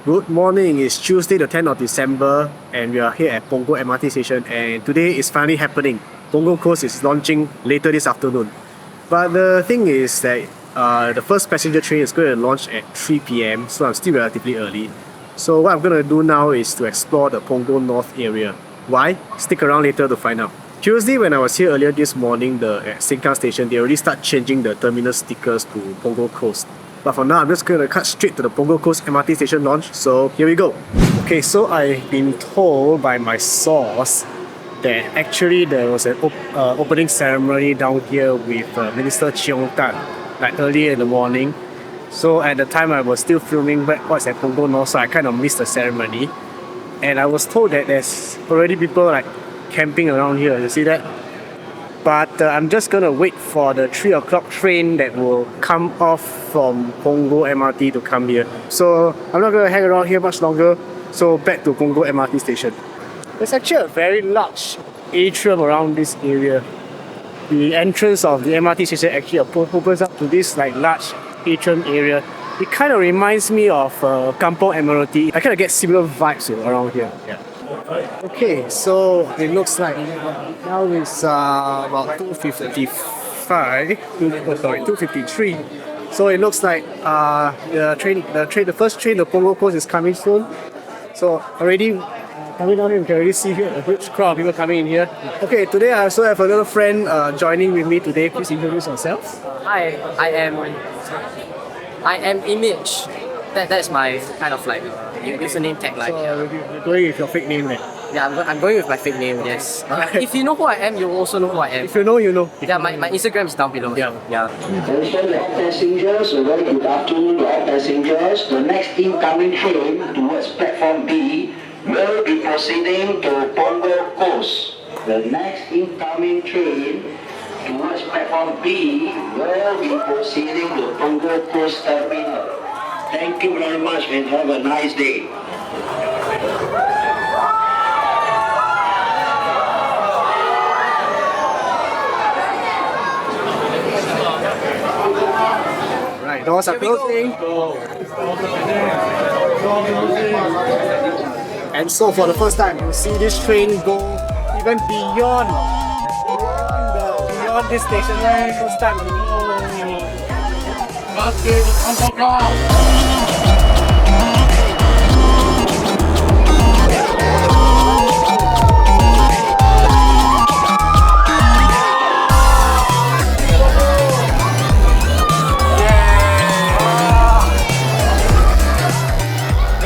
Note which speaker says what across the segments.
Speaker 1: Good morning, it's Tuesday the 10th of December and we are here at Punggol MRT Station, and today is finally happening. Punggol Coast is launching later this afternoon. But the thing is that the first passenger train is going to launch at 3 PM, so I'm still relatively early. So what I'm going to do now is to explore the Punggol North area. Why? Stick around later to find out. Tuesday when I was here earlier this morning, at Sengkang Station, they already start changing the terminal stickers to Punggol Coast. But for now, I'm just going to cut straight to the Punggol Coast MRT Station launch, so here we go. Okay, so I've been told by my source that actually there was an opening ceremony down here with Minister Cheong Tan, like earlier in the morning. So at the time I was still filming what's at Punggol North, so I kind of missed the ceremony. And I was told that there's already people like camping around here, you see that? But I'm just gonna wait for the 3 o'clock train that will come off from Punggol MRT to come here. So I'm not gonna hang around here much longer, so back to Punggol MRT Station. There's actually a very large atrium around this area. The entrance of the MRT station actually opens up to this like large atrium area. It kind of reminds me of Kampong Admiralty. I kind of get similar vibes around here. Yeah. Okay, so it looks like now it's about 2:53. So it looks like the first train to Punggol Coast is coming soon. So already coming down here, you can already see here a huge crowd of people coming in here. Okay, today I also have another friend joining with me today. Please introduce yourself.
Speaker 2: Hi, I am Image. That's my kind of like username tagline.
Speaker 1: So you're going with your fake name, right?
Speaker 2: Yeah, I'm going with my fake name. Yes. If you know who I am, you also know who I am.
Speaker 1: If you know, you know.
Speaker 2: Yeah, my Instagram is down below. Yeah.
Speaker 3: Attention all passengers, a very good afternoon to all passengers. The next incoming train towards platform B will be proceeding to Punggol Coast. The next incoming train towards platform B will be proceeding to Punggol Coast Terminal. Thank you very much and have a nice day.
Speaker 1: Right, doors are closing. And so for the first time, you see this train go even beyond this station. First time.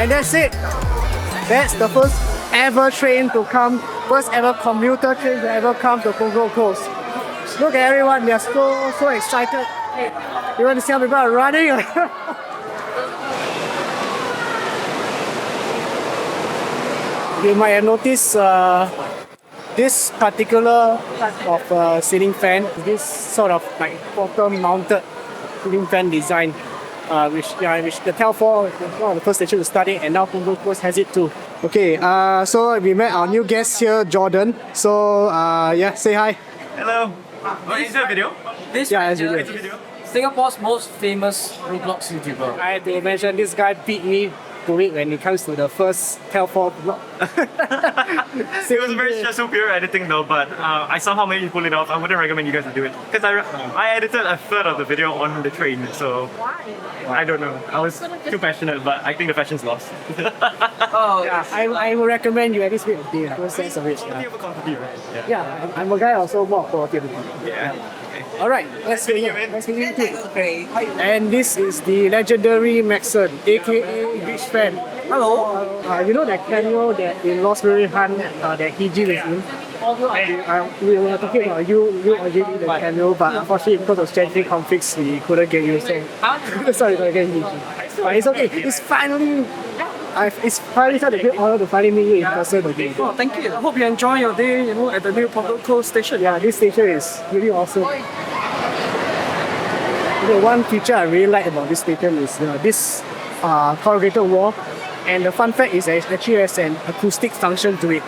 Speaker 1: And that's it. That's the first ever train to come, first ever commuter train to ever come to Punggol Coast. Look at everyone, they are so excited. You want to see how people are running? You might have noticed this particular type of ceiling fan, this sort of like bottom-mounted ceiling fan design. Which the Tel4 is one of the first stations to study, and now Punggol Coast has it too. Okay, so we met our new guest here, Jordan. So yeah, say hi.
Speaker 4: Hello. Is it a video?
Speaker 2: This
Speaker 1: Yeah, it's a
Speaker 4: It's a video.
Speaker 2: Singapores most famous Roblox YouTuber.
Speaker 1: I had to mention this guy beat me to it when it comes to the first Tel4 vlog.
Speaker 4: It was a very stressful period editing though, but I somehow managed to pull it off. I wouldn't recommend you guys to do it because I edited a third of the video on the train, so I don't know. I was too passionate, but I think the passion's lost.
Speaker 2: Oh,
Speaker 1: Yeah, I would recommend you at least wait a day, first sense of it.
Speaker 4: Quality over quantity, right?
Speaker 1: Yeah, I'm a guy also more quality of it.
Speaker 4: Yeah.
Speaker 1: Alright, let's
Speaker 4: Meeting
Speaker 1: begin.
Speaker 4: you, man.
Speaker 1: Let's begin too. And this is the legendary Maxon, aka Beach Fan.
Speaker 2: hello.
Speaker 1: You know that cameo that in Lost Very Hunt that Hiji is in? We were talking about you originally the cameo, but unfortunately because of scheduling conflicts we couldn't get you. So sorry to get Hiji. But it's okay. It's finally such a great honor to finally meet you in person again.
Speaker 2: Oh, thank you. I hope you enjoy your day, at the new Punggol Coast Station.
Speaker 1: Yeah, this station is really awesome. Okay, one feature I really like about this station is this corrugated wall, and the fun fact is that it actually has an acoustic function to it.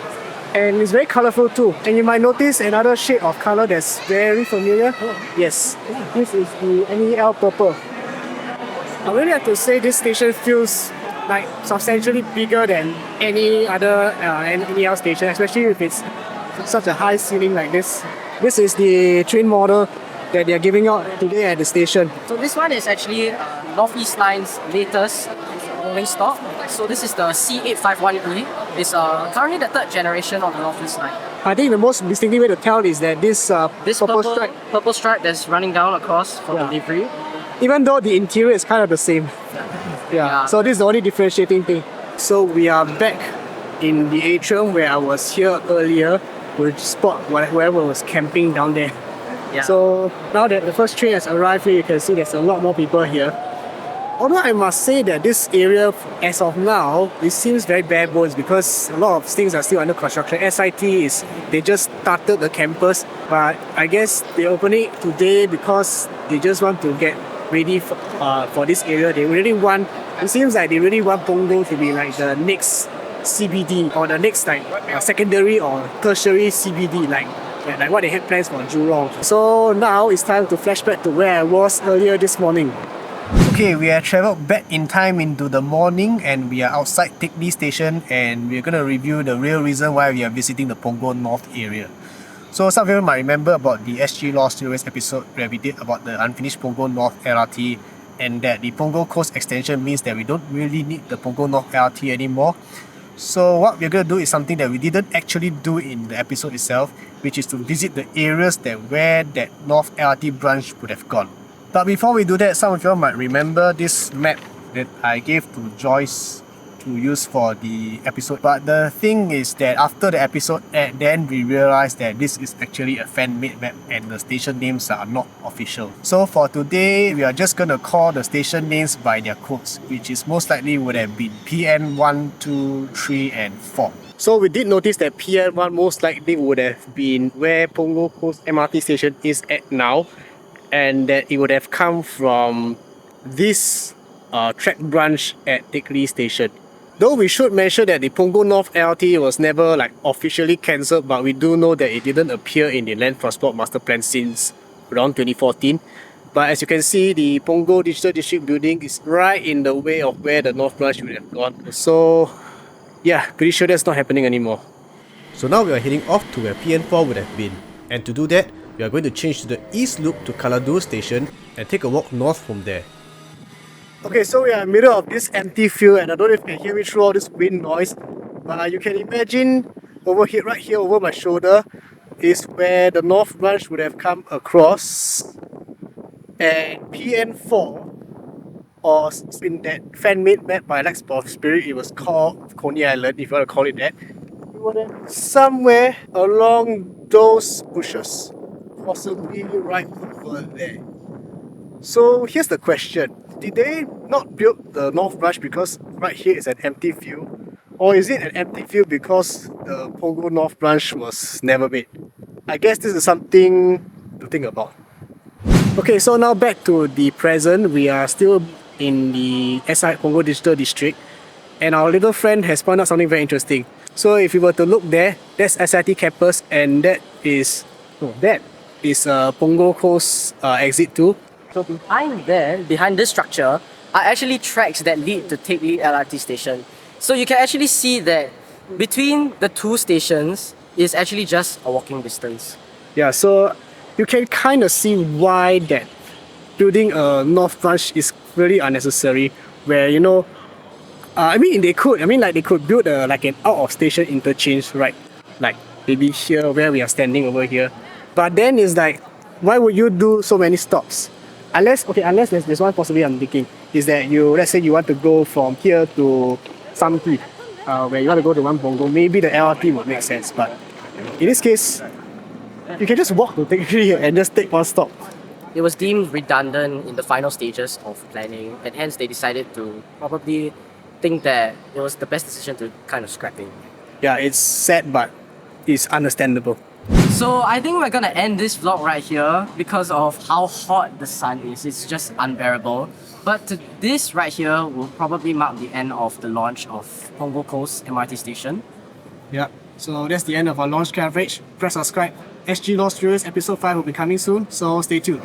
Speaker 1: And it's very colorful too. And you might notice another shade of color that's very familiar. Yes, this is the NEL purple. I really have to say this station feels like substantially bigger than any other NEL station, especially if it's such a high ceiling like this. This is the train model that they are giving out today at the station.
Speaker 2: So this one is actually Northeast Line's latest rolling stock. So this is the C851E. It's currently the third generation of the Northeast Line.
Speaker 1: I think the most distinctive way to tell is that this
Speaker 2: purple stripe that's running down across for the livery.
Speaker 1: even though the interior is kind of the same. Yeah. So this is the only differentiating thing. So we are back in the atrium where I was here earlier. We'll spot whoever was camping down there.
Speaker 2: Yeah.
Speaker 1: So now that the first train has arrived here, you can see there's a lot more people here. Although I must say that this area, as of now, it seems very bare bones because a lot of things are still under construction. they just started the campus, but I guess they opened it today because they just want to get ready for this area. It seems like they really want Punggol to be like the next CBD or the next like secondary or tertiary CBD, like what they had plans for Jurong. So now it's time to flashback to where I was earlier this morning. Okay, we have travelled back in time into the morning and we are outside Teck Lee Station and we're going to review the real reason why we are visiting the Punggol North area. So some of you might remember about the SGLRH episode where we did about the unfinished Punggol North LRT, and that the Punggol Coast extension means that we don't really need the Punggol North LRT anymore. So what we're going to do is something that we didn't actually do in the episode itself, which is to visit the areas where that North LRT branch would have gone. But before we do that, some of you might remember this map that I gave to Joyce to use for the episode. But the thing is that after the episode, then we realized that this is actually a fan-made map and the station names are not official. So for today, we are just going to call the station names by their codes, which is most likely would have been PN 1, 2, 3 and 4. So we did notice that PN1 most likely would have been where Punggol Coast MRT Station is at now, and that it would have come from this track branch at Teck Lee Station. Though we should mention that the Punggol North LRT was never officially cancelled, but we do know that it didn't appear in the Land Transport Master Plan since around 2014. But as you can see, the Punggol Digital District building is right in the way of where the North branch would have gone. So yeah, pretty sure that's not happening anymore. So now we are heading off to where PN4 would have been. And to do that, we are going to change to the east loop to Kaladur Station and take a walk north from there. Okay, so we are in the middle of this empty field and I don't know if you can hear me through all this wind noise, but you can imagine over here, right here over my shoulder, is where the North branch would have come across, and PN4, or in that fan-made map by Alex of Spirit, it was called Coney Island, if you want to call it that. It would have somewhere along those bushes, possibly right over there. So here's the question. Did they not build the North branch because right here is an empty field? Or is it an empty field because the Punggol North branch was never made? I guess this is something to think about. Okay, so now back to the present. We are still in the SI Punggol Digital District and our little friend has pointed out something very interesting. So if you were to look there, that's SIT campus and that is Punggol Coast exit 2.
Speaker 2: So behind this structure, are actually tracks that lead to Teck Lee LRT station. So you can actually see that between the two stations is actually just a walking distance.
Speaker 1: Yeah, so you can kind of see why that building a North branch is really unnecessary. Where they could build an out of station interchange, right? Like maybe here where we are standing over here. But then it's why would you do so many stops? Unless there's one possibility I'm thinking, is that let's say you want to go from here to Sampi, where you want to go to one Punggol, maybe the LRT would make sense. But in this case, you can just walk to Teck Lee and just take one stop.
Speaker 2: It was deemed redundant in the final stages of planning, and hence they decided to probably think that it was the best decision to kind of scrap it.
Speaker 1: Yeah, it's sad, but it's understandable.
Speaker 2: So I think we're gonna end this vlog right here because of how hot the sun is. It's just unbearable. But this right here will probably mark the end of the launch of Punggol Coast MRT Station. Yeah, so that's the end of our launch coverage. Press subscribe. SG Lost Studios episode 5 will be coming soon, so stay tuned.